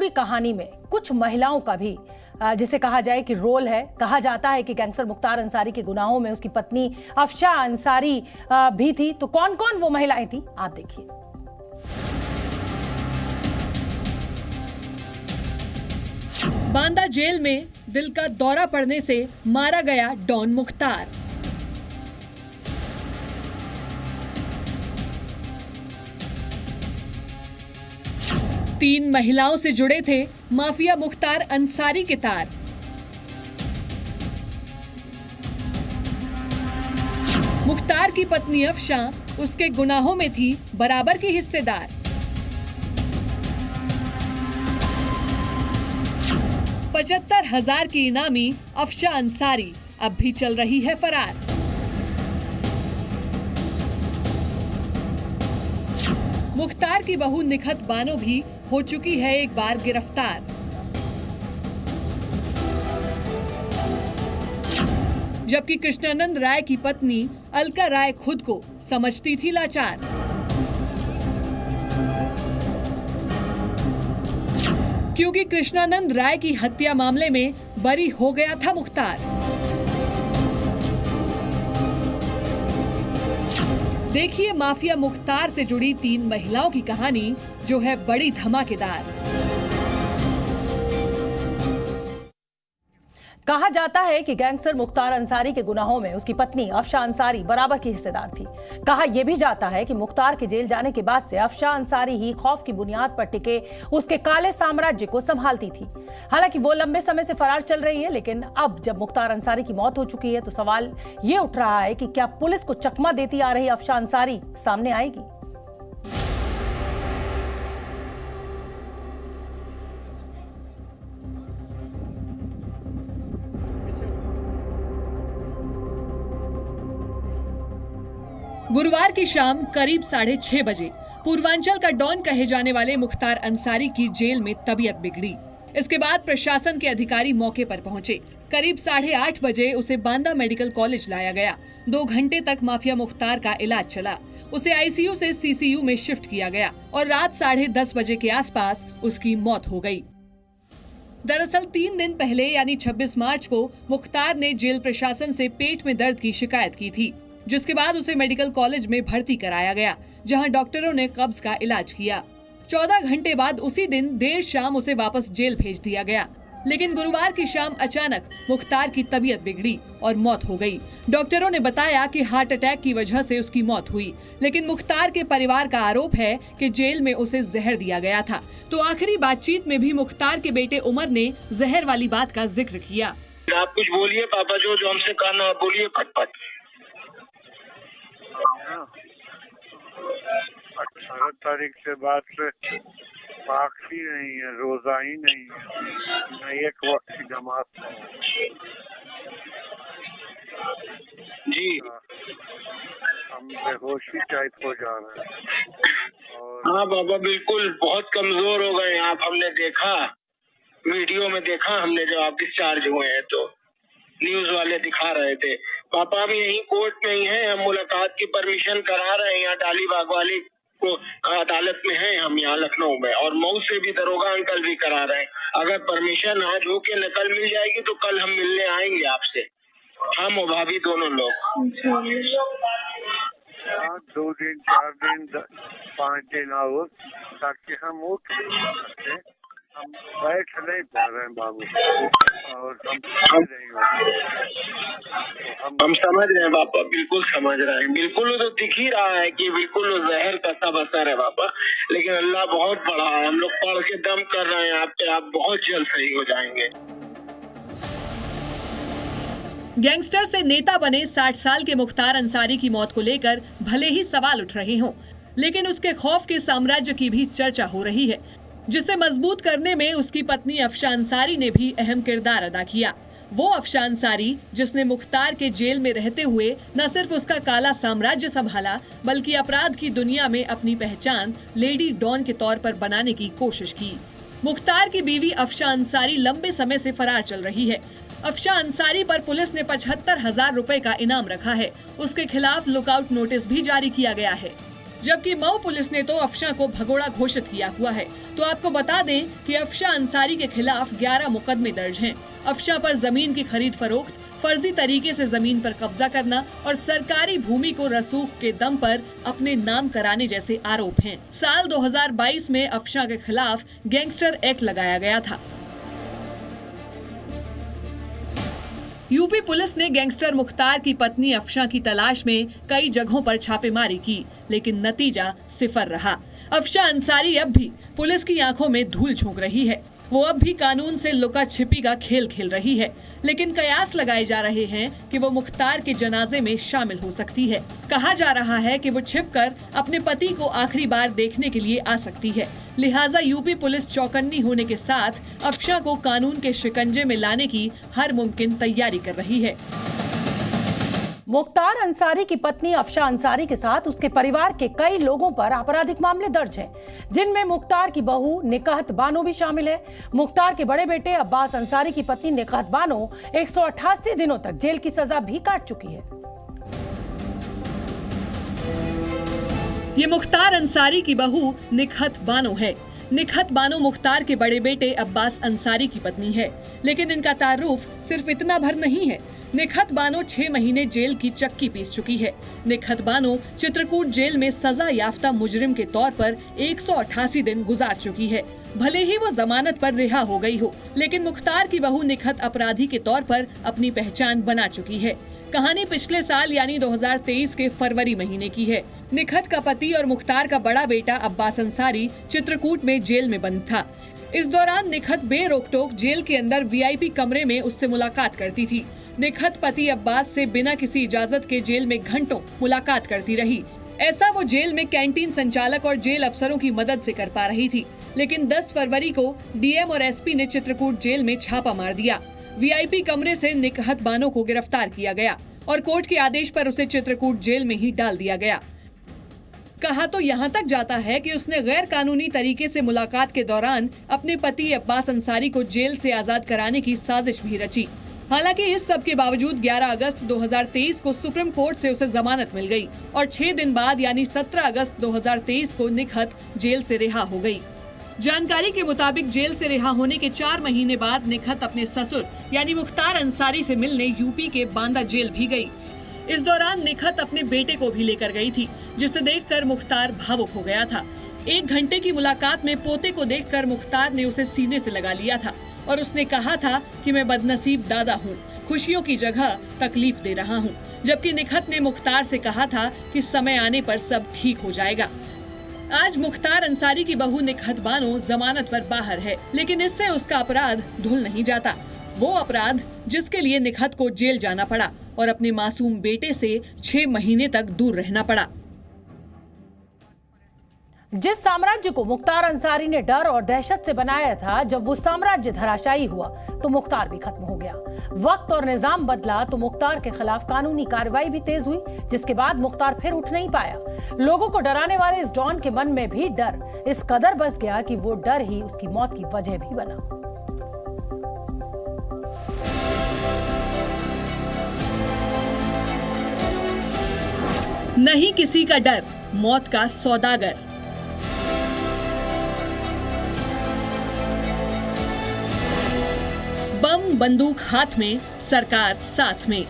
पूरी कहानी में कुछ महिलाओं का भी जिसे कहा जाए कि रोल है। कहा जाता है कि गैंगस्टर मुख्तार अंसारी के गुनाहों में उसकी पत्नी अफशा अंसारी भी थी। तो कौन कौन वो महिलाएं थी, आप देखिए। बांदा जेल में दिल का दौरा पड़ने से मारा गया डॉन मुख्तार। तीन महिलाओं से जुड़े थे माफिया मुख्तार अंसारी के तार। मुख्तार की पत्नी अफशा उसके गुनाहों में थी बराबर की हिस्सेदार। $75,000 की इनामी अफशा अंसारी अब भी चल रही है फरार। मुख्तार की बहू निखत बानो भी हो चुकी है एक बार गिरफ्तार। जबकि कृष्णानंद राय की पत्नी अलका राय खुद को समझती थी लाचार। क्योंकि कृष्णानंद राय की हत्या मामले में बरी हो गया था मुख्तार। देखिए माफिया मुख्तार से जुड़ी तीन महिलाओं की कहानी, जो है बड़ी धमाकेदार। कहा जाता है कि गैंगस्टर मुख्तार अंसारी के गुनाहों में उसकी पत्नी अफशा अंसारी बराबर की हिस्सेदार थी। कहा यह भी जाता है कि मुख्तार के जेल जाने के बाद से अफशा अंसारी ही खौफ की बुनियाद पर टिके उसके काले साम्राज्य को संभालती थी। हालांकि वो लंबे समय से फरार चल रही है, लेकिन अब जब मुख्तार अंसारी की मौत हो चुकी है तो सवाल ये उठ रहा है कि क्या पुलिस को चकमा देती आ रही अफशा अंसारी सामने आएगी। गुरुवार की शाम करीब 6:30 बजे पूर्वांचल का डॉन कहे जाने वाले मुख्तार अंसारी की जेल में तबीयत बिगड़ी। इसके बाद प्रशासन के अधिकारी मौके पर पहुंचे। करीब 8:30 बजे उसे बांदा मेडिकल कॉलेज लाया गया। 2 घंटे तक माफिया मुख्तार का इलाज चला। उसे आईसीयू से सीसीयू में शिफ्ट किया गया और रात 10:30 बजे के आसपास उसकी मौत हो गई। दरअसल 3 दिन पहले यानी 26 मार्च को मुख्तार ने जेल प्रशासन से पेट में दर्द की शिकायत की थी, जिसके बाद उसे मेडिकल कॉलेज में भर्ती कराया गया, जहां डॉक्टरों ने कब्ज का इलाज किया। 14 घंटे बाद उसी दिन देर शाम उसे वापस जेल भेज दिया गया। लेकिन गुरुवार की शाम अचानक मुख्तार की तबीयत बिगड़ी और मौत हो गई। डॉक्टरों ने बताया कि हार्ट अटैक की वजह से उसकी मौत हुई। लेकिन मुख्तार के परिवार का आरोप है कि जेल में उसे जहर दिया गया था। तो आखिरी बातचीत में भी मुख्तार के बेटे उमर ने जहर वाली बात का जिक्र किया। आप कुछ बोलिए पापा, जो हमसे कहना बोलिए फटफट। 18 तारीख से बाद से पाक ही नहीं है, रोजा ही नहीं है, न एक वक्त की जमात जी। हम बेहोशी टाइप हो जा रहे हैं। और हाँ बाबा, बिल्कुल बहुत कमजोर हो गए आप। हमने देखा, वीडियो में देखा हमने, जब आप डिस्चार्ज हुए हैं तो न्यूज वाले दिखा रहे थे। पापा हम यही कोर्ट में ही हैं, हम मुलाकात की परमिशन करा रहे हैं यहाँ डालीबाग वाली को अदालत में हैं हम यहाँ लखनऊ में, और मऊ से भी दरोगा अंकल भी करा रहे हैं। अगर परमिशन आज हो के नकल मिल जाएगी तो कल हम मिलने आएंगे आपसे, हम और भाभी दोनों लोग। 2 दिन 4 दिन 5 दिन आओ, ताकि हम उठ सकते। हम बैठ नहीं पा रहे हैं बाबू, और हम समझ रहे हैं पापा, बिल्कुल समझ रहे हैं। बिल्कुल वो तो दिख ही रहा है कि बिल्कुल वो जहर का सब असर है पापा, लेकिन अल्लाह बहुत बड़ा है। हम लोग पढ़ के दम कर रहे हैं आप पे, आप बहुत जल्द सही हो जाएंगे। गैंगस्टर से नेता बने 60 साल के मुख्तार अंसारी की मौत को लेकर भले ही सवाल उठ रहे हों, लेकिन उसके खौफ के साम्राज्य की भी चर्चा हो रही है, जिसे मजबूत करने में उसकी पत्नी अफशा अंसारी ने भी अहम किरदार अदा किया। वो अफशा अंसारी जिसने मुख्तार के जेल में रहते हुए न सिर्फ उसका काला साम्राज्य संभाला, बल्कि अपराध की दुनिया में अपनी पहचान लेडी डॉन के तौर पर बनाने की कोशिश की। मुख्तार की बीवी अफशा अंसारी लंबे समय से फरार चल रही है। अफशा अंसारी पर पुलिस ने 75,000 रुपए का इनाम रखा है। उसके खिलाफ लुकआउट नोटिस भी जारी किया गया है। जबकि मऊ पुलिस ने तो अफशां को भगोड़ा घोषित किया हुआ है। तो आपको बता दें कि अफशां अंसारी के खिलाफ 11 मुकदमे दर्ज हैं। अफशां पर जमीन की खरीद फरोख्त, फर्जी तरीके से जमीन पर कब्जा करना और सरकारी भूमि को रसूख के दम पर अपने नाम कराने जैसे आरोप हैं। साल 2022 में अफशां के खिलाफ गैंगस्टर एक्ट लगाया गया था। यूपी पुलिस ने गैंगस्टर मुख्तार की पत्नी अफशां की तलाश में कई जगहों पर छापेमारी की, लेकिन नतीजा सिफर रहा। अफशां अंसारी अब भी पुलिस की आंखों में धूल झोंक रही है। वो अब भी कानून से लुका छिपी का खेल खेल रही है, लेकिन कयास लगाए जा रहे हैं कि वो मुख्तार के जनाजे में शामिल हो सकती है। कहा जा रहा है कि वो छिपकर अपने पति को आखिरी बार देखने के लिए आ सकती है। लिहाजा यूपी पुलिस चौकन्नी होने के साथ अफशां को कानून के शिकंजे में लाने की हर मुमकिन तैयारी कर रही है। मुख्तार अंसारी की पत्नी अफशां अंसारी के साथ उसके परिवार के कई लोगों पर आपराधिक मामले दर्ज हैं, जिनमें मुख्तार की बहू निकाहत बानो भी शामिल है। मुख्तार के बड़े बेटे अब्बास अंसारी की पत्नी निकाहत बानो 188 दिनों तक जेल की सजा भी काट चुकी है। ये मुख्तार अंसारी की बहू निकाहत बानो है। निकाहत बानो मुख्तार के बड़े बेटे अब्बास अंसारी की पत्नी है, लेकिन इनका तारुफ सिर्फ इतना भर नहीं है। निकाहत बानो 6 महीने जेल की चक्की पीस चुकी है। निकाहत बानो चित्रकूट जेल में सजा याफ्ता मुजरिम के तौर पर 188 दिन गुजार चुकी है। भले ही वो जमानत पर रिहा हो गई हो, लेकिन मुख्तार की बहू निकाहत अपराधी के तौर पर अपनी पहचान बना चुकी है। कहानी पिछले साल यानी 2023 के फरवरी महीने की है। निकाहत का पति और मुख्तार का बड़ा बेटा अब्बास अंसारी चित्रकूट में जेल में बंद था। इस दौरान निकाहत बेरोक-टोक जेल के अंदर VIP कमरे में उससे मुलाकात करती थी। निकाहत पति अब्बास से बिना किसी इजाजत के जेल में घंटों मुलाकात करती रही। ऐसा वो जेल में कैंटीन संचालक और जेल अफसरों की मदद से कर पा रही थी। लेकिन 10 फरवरी को DM और SP ने चित्रकूट जेल में छापा मार दिया। VIP कमरे से निकाहत बानो को गिरफ्तार किया गया और कोर्ट के आदेश पर उसे चित्रकूट जेल में ही डाल दिया गया। कहा तो यहाँ तक जाता है कि उसने गैर कानूनी तरीके से मुलाकात के दौरान अपने पति अब्बास अंसारी को जेल से आजाद कराने की साजिश भी रची। हालांकि इस सब के बावजूद 11 अगस्त 2023 को सुप्रीम कोर्ट से उसे जमानत मिल गई और 6 दिन बाद यानी 17 अगस्त 2023 को निकाहत जेल से रिहा हो गई। जानकारी के मुताबिक जेल से रिहा होने के 4 महीने बाद निकाहत अपने ससुर यानी मुख्तार अंसारी से मिलने यूपी के बांदा जेल भी गई। इस दौरान निकाहत अपने बेटे को भी लेकर गई थी, जिसे देखकर मुख्तार भावुक हो गया था। 1 घंटे की मुलाकात में पोते को देखकर मुख्तार ने उसे सीने से लगा लिया था और उसने कहा था कि मैं बदनसीब दादा हूँ, खुशियों की जगह तकलीफ दे रहा हूँ। जबकि निकाहत ने मुख्तार से कहा था कि समय आने पर सब ठीक हो जाएगा। आज मुख्तार अंसारी की बहू निकाहत बानो जमानत पर बाहर है, लेकिन इससे उसका अपराध धुल नहीं जाता। वो अपराध जिसके लिए निकाहत को जेल जाना पड़ा और अपने मासूम बेटे से 6 महीने तक दूर रहना पड़ा। जिस साम्राज्य को मुख्तार अंसारी ने डर और दहशत से बनाया था, जब वो साम्राज्य धराशायी हुआ तो मुख्तार भी खत्म हो गया। वक्त और निजाम बदला तो मुख्तार के खिलाफ कानूनी कार्रवाई भी तेज हुई, जिसके बाद मुख्तार फिर उठ नहीं पाया। लोगों को डराने वाले इस डॉन के मन में भी डर इस कदर बस गया कि वो डर ही उसकी मौत की वजह भी बना। नहीं किसी का डर, मौत का सौदागर। बम बंदूक हाथ में, सरकार साथ में।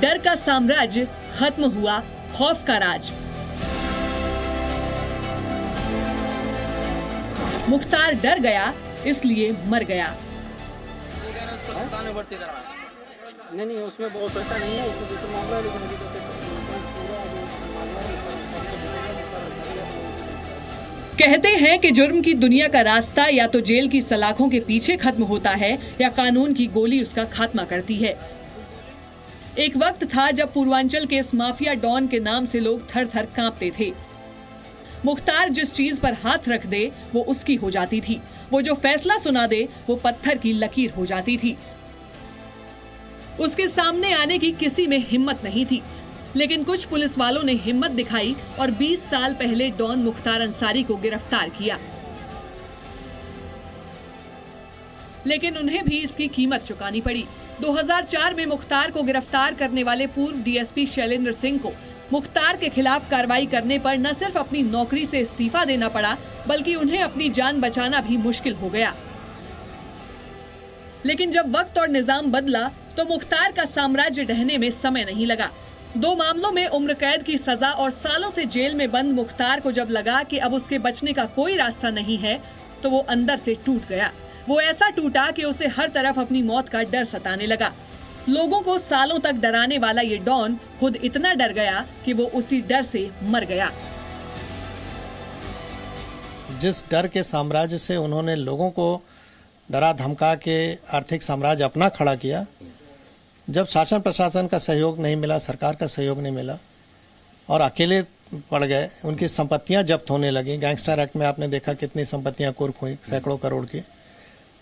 डर का साम्राज्य खत्म हुआ, खौफ का राज। मुख्तार डर गया, इसलिए मर गया। नहीं उसमें बहुत पैसा नहीं है, इसमें तो मामला है, लेकिन अभी तो कहते हैं कि जुर्म की दुनिया का रास्ता या तो जेल की सलाखों के पीछे खत्म होता है या कानून की गोली उसका खात्मा करती है। एक वक्त था जब पूर्वांचल के इस माफिया डॉन के नाम से लोग थर थर कांपते थे। मुख्तार जिस चीज पर हाथ रख दे वो उसकी हो जाती थी। वो जो फैसला सुना दे वो पत्थर की लकीर हो जाती थी। उसके सामने आने की किसी में हिम्मत नहीं थी, लेकिन कुछ पुलिस वालों ने हिम्मत दिखाई और 20 साल पहले डॉन मुख्तार अंसारी को गिरफ्तार किया। लेकिन उन्हें भी इसकी कीमत चुकानी पड़ी। 2004 में मुख्तार को गिरफ्तार करने वाले पूर्व डीएसपी शैलेंद्र सिंह को मुख्तार के खिलाफ कार्रवाई करने पर न सिर्फ अपनी नौकरी से इस्तीफा देना पड़ा, बल्कि उन्हें अपनी जान बचाना भी मुश्किल हो गया। लेकिन जब वक्त और निजाम बदला तो मुख्तार का साम्राज्य ढहने में समय नहीं लगा। 2 मामलों में उम्र कैद की सजा और सालों से जेल में बंद मुख्तार को जब लगा कि अब उसके बचने का कोई रास्ता नहीं है, तो वो अंदर से टूट गया। वो ऐसा टूटा कि उसे हर तरफ अपनी मौत का डर सताने लगा। लोगों को सालों तक डराने वाला ये डॉन खुद इतना डर गया कि वो उसी डर से मर गया। जिस डर के साम्राज्य से उन्होंने लोगों को डरा धमका के आर्थिक साम्राज्य अपना खड़ा किया, जब शासन प्रशासन का सहयोग नहीं मिला, सरकार का सहयोग नहीं मिला और अकेले पड़ गए, उनकी संपत्तियां जब्त होने लगी। गैंगस्टर एक्ट में आपने देखा कितनी संपत्तियां कुर्क हुई, सैकड़ों करोड़ की।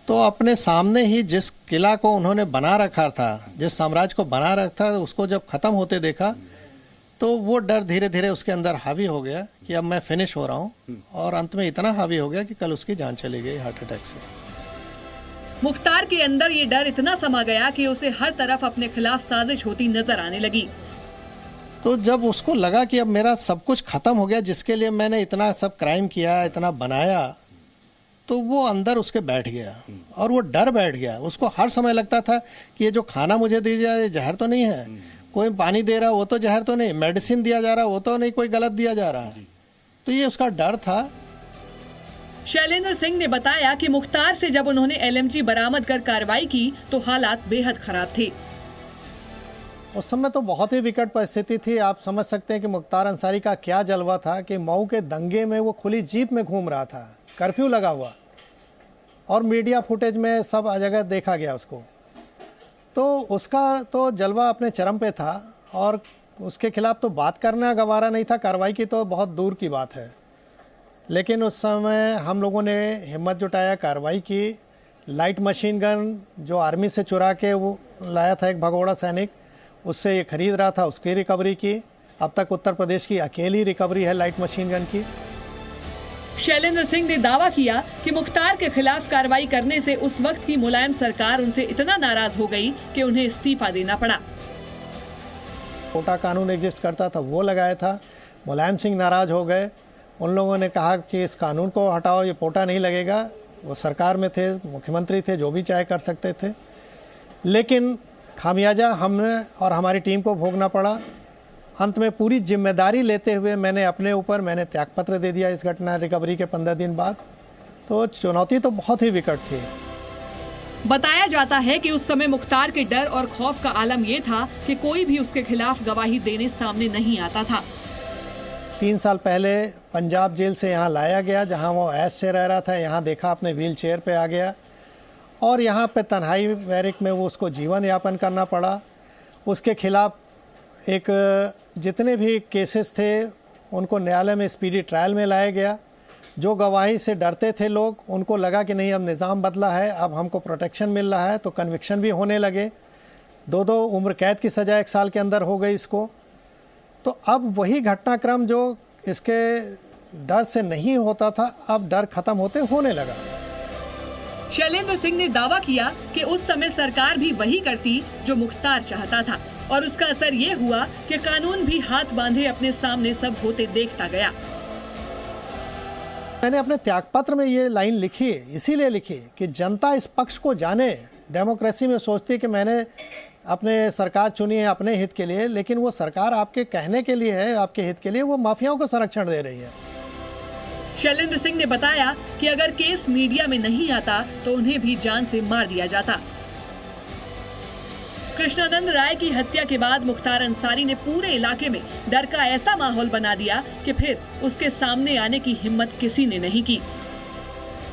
तो अपने सामने ही जिस किला को उन्होंने बना रखा था, जिस साम्राज्य को बना रखा था, उसको जब खत्म होते देखा तो वो डर धीरे धीरे उसके अंदर हावी हो गया कि अब मैं फिनिश हो रहा हूँ, और अंत में इतना हावी हो गया कि कल उसकी जान चली गई हार्ट अटैक से। मुख्तार के अंदर ये डर इतना समा गया कि उसे हर तरफ अपने खिलाफ साजिश होती नजर आने लगी। तो जब उसको लगा कि अब मेरा सब कुछ खत्म हो गया, जिसके लिए मैंने इतना सब क्राइम किया, इतना बनाया, तो वो अंदर उसके बैठ गया और वो डर बैठ गया। उसको हर समय लगता था कि ये जो खाना मुझे दिया जा रहा है जहर तो नहीं है, कोई पानी दे रहा वो तो जहर तो नहीं, मेडिसिन दिया जा रहा वो तो नहीं कोई गलत दिया जा रहा है। तो ये उसका डर था। शैलेंद्र सिंह ने बताया कि मुख्तार से जब उन्होंने एलएमजी बरामद कर कार्रवाई की तो हालात बेहद खराब थे। उस समय तो बहुत ही विकट परिस्थिति थी। आप समझ सकते हैं कि मुख्तार अंसारी का क्या जलवा था कि मऊ के दंगे में वो खुली जीप में घूम रहा था, कर्फ्यू लगा हुआ, और मीडिया फुटेज में सब जगह देखा गया उसको। तो उसका तो जलवा अपने चरम पे था और उसके खिलाफ तो बात करना गवारा नहीं था, कार्रवाई की तो बहुत दूर की बात है। लेकिन उस समय हम लोगों ने हिम्मत जुटाया, कार्रवाई की। लाइट मशीन गन जो आर्मी से चुरा के वो लाया था एक भगोड़ा सैनिक, उससे ये खरीद रहा था, उसकी रिकवरी की। अब तक उत्तर प्रदेश की अकेली रिकवरी है लाइट मशीन गन की। शैलेंद्र सिंह ने दावा किया कि मुख्तार के खिलाफ कार्रवाई करने से उस वक्त की मुलायम सरकार उनसे इतना नाराज हो गई कि उन्हें इस्तीफा देना पड़ा। कोटा कानून एग्जिस्ट करता था, वो लगाया था। मुलायम सिंह नाराज हो गए। उन लोगों ने कहा कि इस कानून को हटाओ, ये पोटा नहीं लगेगा। वो सरकार में थे, मुख्यमंत्री थे, जो भी चाहे कर सकते थे। लेकिन खामियाजा हमने और हमारी टीम को भोगना पड़ा। अंत में पूरी जिम्मेदारी लेते हुए मैंने अपने ऊपर त्यागपत्र दे दिया इस घटना रिकवरी के 15 दिन बाद। तो चुनौती तो बहुत ही विकट थी। बताया जाता है कि उस समय मुख्तार के डर और खौफ का आलम यह था कि कोई भी उसके खिलाफ गवाही देने सामने नहीं आता था। 3 साल पहले पंजाब जेल से यहाँ लाया गया, जहाँ वो ऐश से रह रहा था। यहाँ देखा, अपने व्हील चेयर पे आ गया और यहाँ पे तन्हाई बैरिक में वो उसको जीवन यापन करना पड़ा। उसके खिलाफ एक जितने भी केसेस थे उनको न्यायालय में स्पीडी ट्रायल में लाया गया। जो गवाही से डरते थे लोग, उनको लगा कि नहीं, अब निज़ाम बदला है, अब हमको प्रोटेक्शन मिल रहा है, तो कन्विक्शन भी होने लगे। 2 उम्र कैद की सज़ा 1 साल के अंदर हो गई इसको। तो अब वही घटनाक्रम जो इसके डर से नहीं होता था, अब डर खत्म होते होने लगा। शैलेंद्र सिंह ने दावा किया कि उस समय सरकार भी वही करती जो मुख्तार चाहता था, और उसका असर ये हुआ कि कानून भी हाथ बांधे अपने सामने सब होते देखता गया। मैंने अपने त्यागपत्र में ये लाइन लिखी, इसीलिए लिखी कि जनता इस पक्ष को जाने। डेमोक्रेसी में सोचती है कि मैंने अपने सरकार चुनी है अपने हित के लिए, लेकिन वो सरकार आपके कहने के लिए है, आपके हित के लिए। वो माफियाओं को संरक्षण दे रही है। शैलेंद्र सिंह ने बताया कि अगर केस मीडिया में नहीं आता तो उन्हें भी जान से मार दिया जाता। कृष्णानंद राय की हत्या के बाद मुख्तार अंसारी ने पूरे इलाके में डर का ऐसा माहौल बना दिया कि फिर उसके सामने आने की हिम्मत किसी ने नहीं की।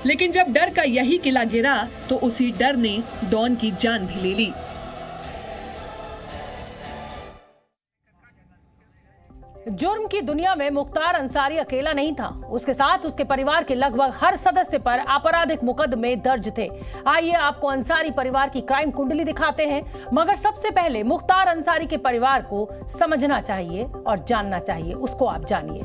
लेकिन जब डर का यही किला गिरा तो उसी डर ने डॉन की जान भी ले ली। जुर्म की दुनिया में मुख्तार अंसारी अकेला नहीं था। उसके साथ उसके परिवार के लगभग हर सदस्य पर आपराधिक मुकदमे दर्ज थे। आइए आपको अंसारी परिवार की क्राइम कुंडली दिखाते हैं, मगर सबसे पहले मुख्तार अंसारी के परिवार को समझना चाहिए और जानना चाहिए। उसको आप जानिए।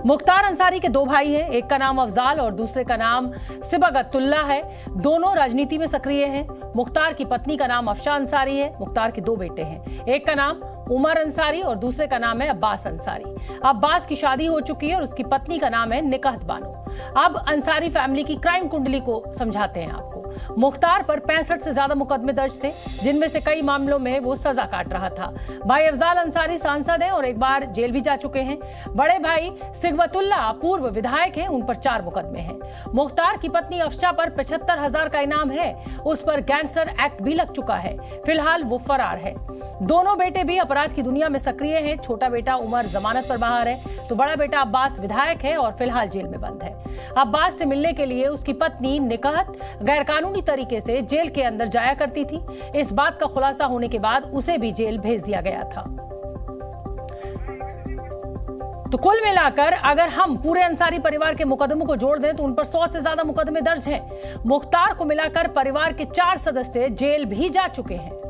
मुख्तार अंसारी के 2 भाई हैं, एक का नाम अफजाल और दूसरे का नाम सिबगतुल्ला है। दोनों राजनीति में सक्रिय हैं। मुख्तार की पत्नी का नाम अफशा अंसारी है। मुख्तार के 2 बेटे हैं, एक का नाम उमर अंसारी और दूसरे का नाम है अब्बास अंसारी। अब्बास की शादी हो चुकी है और उसकी पत्नी का नाम है निकाहत बानो। अब अंसारी फैमिली की क्राइम कुंडली को समझाते हैं आपको। मुख्तार पर 65 से ज्यादा मुकदमे दर्ज थे, जिनमें से कई मामलों में वो सजा काट रहा था। भाई अफजाल अंसारी सांसद हैं और एक बार जेल भी जा चुके हैं। बड़े भाई सिबगतुल्ला पूर्व विधायक हैं, उन पर 4 मुकदमे हैं। मुख्तार की पत्नी अफशा पर 75,000 का इनाम है, उस पर गैंगस्टर एक्ट भी लग चुका है। फिलहाल वो फरार है। दोनों बेटे भी अपराध की दुनिया में सक्रिय हैं। छोटा बेटा उमर जमानत पर बाहर है, तो बड़ा बेटा अब्बास विधायक है और फिलहाल जेल में बंद है। अब्बास से मिलने के लिए उसकी पत्नी निकाहत गैरकानूनी तरीके से जेल के अंदर जाया करती थी। इस बात का खुलासा होने के बाद उसे भी जेल भेज दिया गया था। तो कुल मिलाकर अगर हम पूरे अंसारी परिवार के मुकदमों को जोड़ दें तो उन पर 100 से ज्यादा मुकदमे दर्ज हैं। मुख्तार को मिलाकर परिवार के 4 सदस्य जेल भी जा चुके हैं।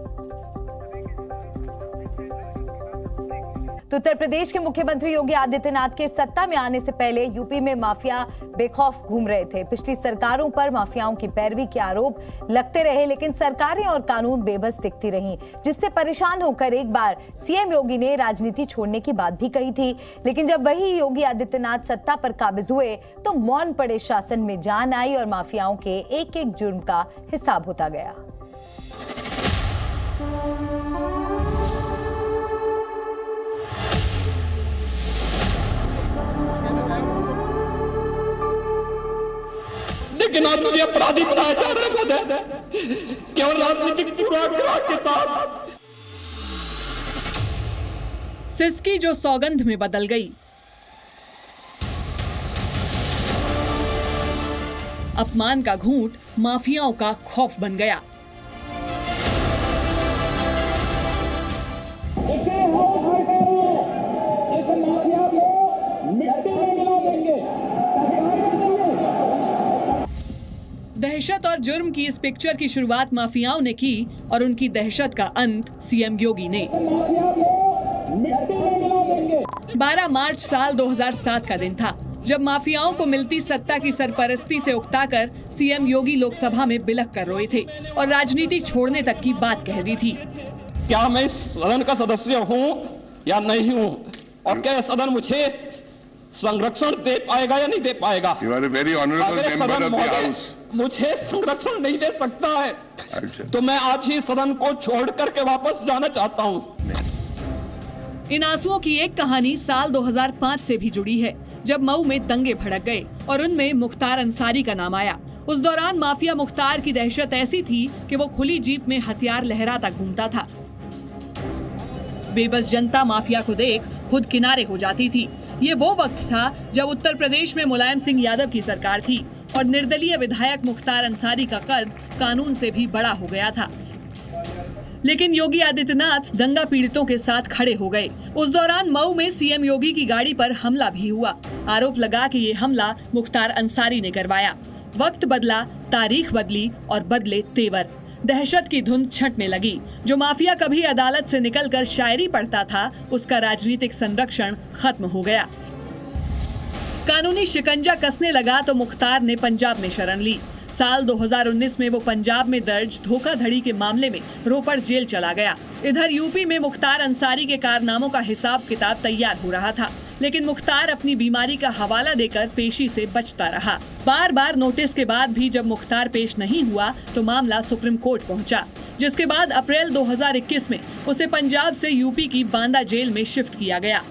तो उत्तर प्रदेश के मुख्यमंत्री योगी आदित्यनाथ के सत्ता में आने से पहले यूपी में माफिया बेखौफ घूम रहे थे। पिछली सरकारों पर माफियाओं की पैरवी के आरोप लगते रहे, लेकिन सरकारें और कानून बेबस दिखती रहीं, जिससे परेशान होकर एक बार सीएम योगी ने राजनीति छोड़ने की बात भी कही थी। लेकिन जब वही योगी आदित्यनाथ सत्ता पर काबिज हुए तो मौन पड़े शासन में जान आई और माफियाओं के एक एक जुर्म का हिसाब होता गया। लेकिन आज मुझे अपराधी बनाया जा रहा है केवल राजनीतिक पूर्वाग्रह के तहत। सिसकी जो सौगंध में बदल गई, अपमान का घूंट माफियाओं का खौफ बन गया। दहशत और जुर्म की इस पिक्चर की शुरुआत माफियाओं ने की और उनकी दहशत का अंत सीएम योगी ने। 12 मार्च साल 2007 का दिन था, जब माफियाओं को मिलती सत्ता की सरपरस्ती से उकताकर सीएम योगी लोकसभा में बिलख कर रोए थे और राजनीति छोड़ने तक की बात कह दी थी। क्या मैं इस सदन का सदस्य हूँ या नहीं हूँ, और क्या सदन मुझे संरक्षण दे पाएगा या नहीं दे पाएगा? मुझे संरक्षण नहीं दे सकता है, तो मैं आज ही सदन को छोड़ करके वापस जाना चाहता हूँ। इन आंसुओं की एक कहानी साल 2005 से भी जुड़ी है, जब मऊ में दंगे भड़क गए और उनमें मुख्तार अंसारी का नाम आया। उस दौरान माफिया मुख्तार की दहशत ऐसी थी कि वो खुली जीप में हथियार लहराता घूमता था। बेबस जनता माफिया को देख खुद किनारे हो जाती थी। ये वो वक्त था जब उत्तर प्रदेश में मुलायम सिंह यादव की सरकार थी और निर्दलीय विधायक मुख्तार अंसारी का कद कानून से भी बड़ा हो गया था। लेकिन योगी आदित्यनाथ दंगा पीड़ितों के साथ खड़े हो गए। उस दौरान मऊ में सीएम योगी की गाड़ी पर हमला भी हुआ। आरोप लगा कि ये हमला मुख्तार अंसारी ने करवाया। वक्त बदला, तारीख बदली और बदले तेवर। दहशत की धुंध छंटने लगी। जो माफिया कभी अदालत से निकलकर शायरी पढ़ता था, उसका राजनीतिक संरक्षण खत्म हो गया। कानूनी शिकंजा कसने लगा तो मुख्तार ने पंजाब में शरण ली। साल 2019 में वो पंजाब में दर्ज धोखाधड़ी के मामले में रोपड़ जेल चला गया। इधर यूपी में मुख्तार अंसारी के कारनामों का हिसाब किताब तैयार हो रहा था, लेकिन मुख्तार अपनी बीमारी का हवाला देकर पेशी से बचता रहा। बार बार नोटिस के बाद भी जब मुख्तार पेश नहीं हुआ तो मामला सुप्रीम कोर्ट पहुंचा, जिसके बाद अप्रैल 2021 में उसे पंजाब से यूपी की बांदा जेल में शिफ्ट किया गया।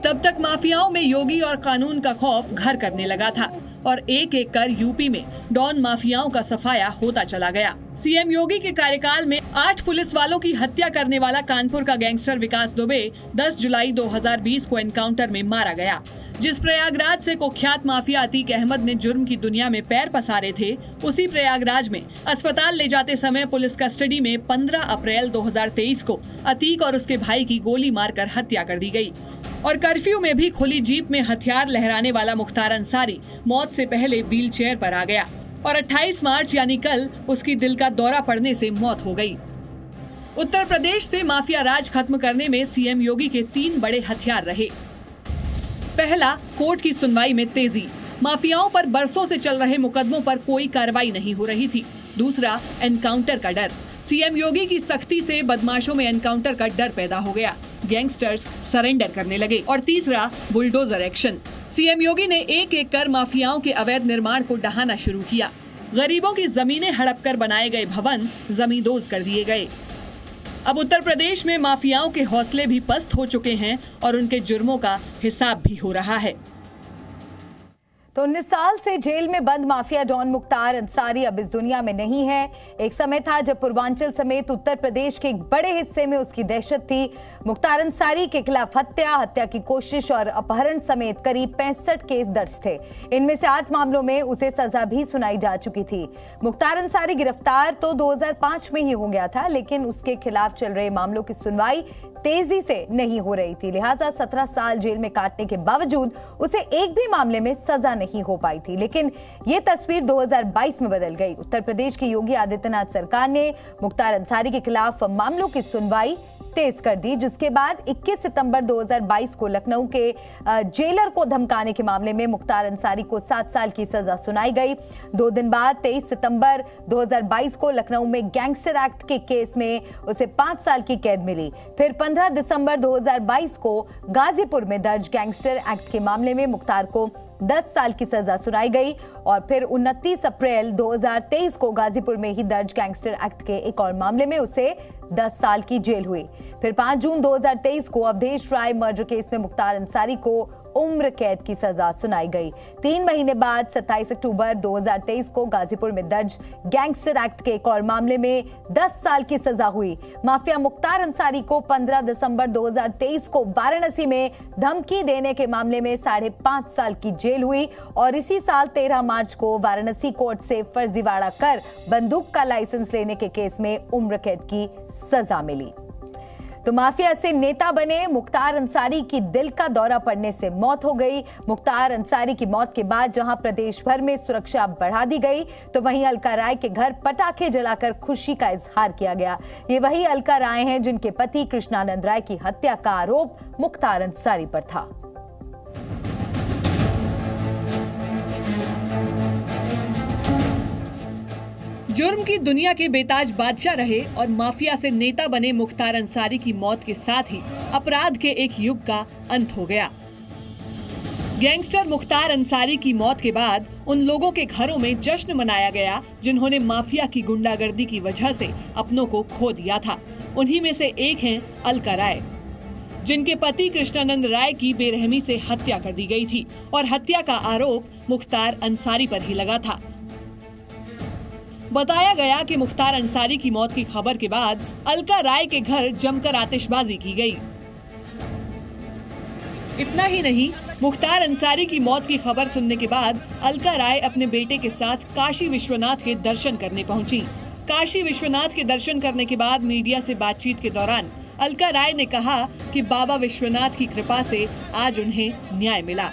तब तक माफियाओं में योगी और कानून का खौफ घर करने लगा था और एक एक कर यूपी में डॉन माफियाओं का सफाया होता चला गया। सीएम योगी के कार्यकाल में 8 पुलिस वालों की हत्या करने वाला कानपुर का गैंगस्टर विकास दुबे 10 जुलाई 2020 को एनकाउंटर में मारा गया। जिस प्रयागराज से कुख्यात माफिया अतीक अहमद ने जुर्म की दुनिया में पैर पसारे थे, उसी प्रयागराज में अस्पताल ले जाते समय पुलिस कस्टडी में 15 अप्रैल 2023 को अतीक और उसके भाई की गोली मारकर हत्या कर दी गई। और कर्फ्यू में भी खुली जीप में हथियार लहराने वाला मुख्तार अंसारी मौत से पहले व्हील चेयर पर आ गया और 28 मार्च यानी कल उसकी दिल का दौरा पड़ने से मौत हो गई। उत्तर प्रदेश से माफिया राज खत्म करने में सीएम योगी के 3 बड़े हथियार रहे। पहला, कोर्ट की सुनवाई में तेजी। माफियाओं पर बरसों से चल रहे मुकदमों पर कोई कार्रवाई नहीं हो रही थी। दूसरा, एनकाउंटर का डर। सीएम योगी की सख्ती से बदमाशों में एनकाउंटर का डर पैदा हो गया, गैंगस्टर्स सरेंडर करने लगे। और तीसरा, बुलडोजर एक्शन। सीएम योगी ने एक एक कर माफियाओं के अवैध निर्माण को ढहाना शुरू किया। गरीबों की जमीनें हड़प कर बनाए गए भवन जमींदोज कर दिए गए। अब उत्तर प्रदेश में माफियाओं के हौसले भी पस्त हो चुके हैं और उनके जुर्मों का हिसाब भी हो रहा है। तो 19 साल से जेल में बंद माफिया डॉन मुख्तार अंसारी अब इस दुनिया में नहीं है। एक समय था जब पूर्वांचल समेत उत्तर प्रदेश के एक बड़े हिस्से में उसकी दहशत थी। मुख्तार अंसारी के खिलाफ हत्या की कोशिश और अपहरण समेत करीब 65 केस दर्ज थे। इनमें से 8 मामलों में उसे सजा भी सुनाई जा चुकी थी। मुख्तार अंसारी गिरफ्तार तो 2005 में ही हो गया था, लेकिन उसके खिलाफ चल रहे मामलों की सुनवाई तेजी से नहीं हो रही थी। लिहाजा 17 साल जेल में काटने के बावजूद उसे एक भी मामले में सजा नहीं हो पाई थी। लेकिन ये तस्वीर 2022 में बदल गई। उत्तर प्रदेश की योगी आदित्यनाथ सरकार ने मुख्तार अंसारी के खिलाफ मामलों की सुनवाई तेज कर दी, जिसके बाद 21 सितंबर 2022 को लखनऊ के जेलर को धमकाने के मामले में मुख्तार अंसारी को 7 साल की सजा सुनाई गई। 2 दिन बाद 23 सितंबर 2022 को लखनऊ में गैंगस्टर एक्ट के केस में उसे 5 साल की कैद मिली। फिर 15 दिसंबर 2022 को गाजीपुर में दर्ज गैंगस्टर एक्ट के मामले में मुख्तार को 10 साल की सजा सुनाई गई और फिर 29 अप्रैल 2023 को गाजीपुर में ही दर्ज गैंगस्टर एक्ट के एक और मामले में उसे 10 साल की जेल हुई। फिर 5 जून 2023 को अवधेश राय मर्डर केस में मुख्तार अंसारी को उम्र कैद की सजा सुनाई गई। 3 महीने बाद 27 अक्टूबर 2023 को गाजीपुर में दर्ज गैंगस्टर एक्ट के एक और मामले में 10 साल की सजा हुई। माफिया मुख्तार अंसारी को 15 दिसंबर 2023 को वाराणसी में धमकी देने के मामले में 5.5 साल की जेल हुई और इसी साल 13 मार्च को वाराणसी कोर्ट से फर्जीवाड़ा कर बंदूक का लाइसेंस लेने के केस में उम्र कैद की सजा मिली। तो माफिया से नेता बने मुख्तार अंसारी की दिल का दौरा पड़ने से मौत हो गई। मुख्तार अंसारी की मौत के बाद जहां प्रदेश भर में सुरक्षा बढ़ा दी गई, तो वहीं अलका राय के घर पटाखे जलाकर खुशी का इजहार किया गया। ये वही अलका राय हैं जिनके पति कृष्णानंद राय की हत्या का आरोप मुख्तार अंसारी पर था। जुर्म की दुनिया के बेताज बादशाह रहे और माफिया से नेता बने मुख्तार अंसारी की मौत के साथ ही अपराध के एक युग का अंत हो गया। गैंगस्टर मुख्तार अंसारी की मौत के बाद उन लोगों के घरों में जश्न मनाया गया जिन्होंने माफिया की गुंडागर्दी की वजह से अपनों को खो दिया था। उन्हीं में से एक हैं अलका राय, जिनके पति कृष्णानंद राय की बेरहमी से हत्या कर दी गई थी और हत्या का आरोप मुख्तार अंसारी पर ही लगा था। बताया गया कि मुख्तार अंसारी की मौत की खबर के बाद अलका राय के घर जमकर आतिशबाजी की गई। इतना ही नहीं, मुख्तार अंसारी की मौत की खबर सुनने के बाद अलका राय अपने बेटे के साथ काशी विश्वनाथ के दर्शन करने पहुंची। काशी विश्वनाथ के दर्शन करने के बाद मीडिया से बातचीत के दौरान अलका राय ने कहा कि बाबा विश्वनाथ की कृपा से आज उन्हें न्याय मिला।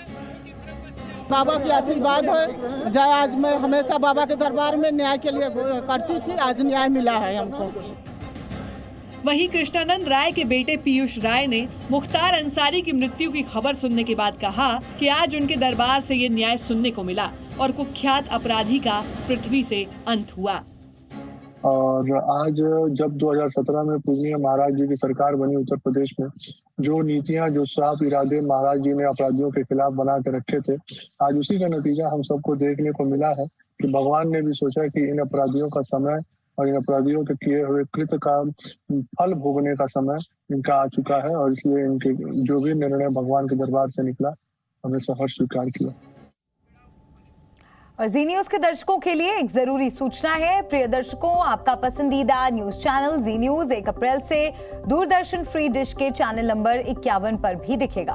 बाबा की आशीर्वाद है। जय आज मैं हमेशा बाबा के दरबार में न्याय के लिए करती थी, आज न्याय मिला है हमको। वहीं कृष्णानंद राय के बेटे पीयूष राय ने मुख्तार अंसारी की मृत्यु की खबर सुनने के बाद कहा कि आज उनके दरबार से ये न्याय सुनने को मिला और कुख्यात अपराधी का पृथ्वी से अंत हुआ। और आज जब 2017 में पूजनीय महाराज जी की सरकार बनी उत्तर प्रदेश में, जो नीतियां, जो साफ इरादे महाराज जी ने अपराधियों के खिलाफ बना के रखे थे, आज उसी का नतीजा हम सबको देखने को मिला है कि भगवान ने भी सोचा कि इन अपराधियों का समय और इन अपराधियों के किए हुए कृत्य का फल भोगने का समय इनका आ चुका है और इसलिए इनके जो भी निर्णय भगवान के दरबार से निकला, हमें सहर्ष स्वीकार किया। और जी न्यूज के दर्शकों के लिए एक जरूरी सूचना है। प्रिय दर्शकों, आपका पसंदीदा न्यूज चैनल जी न्यूज 1 अप्रैल से दूरदर्शन फ्री डिश के चैनल नंबर 51 पर भी दिखेगा।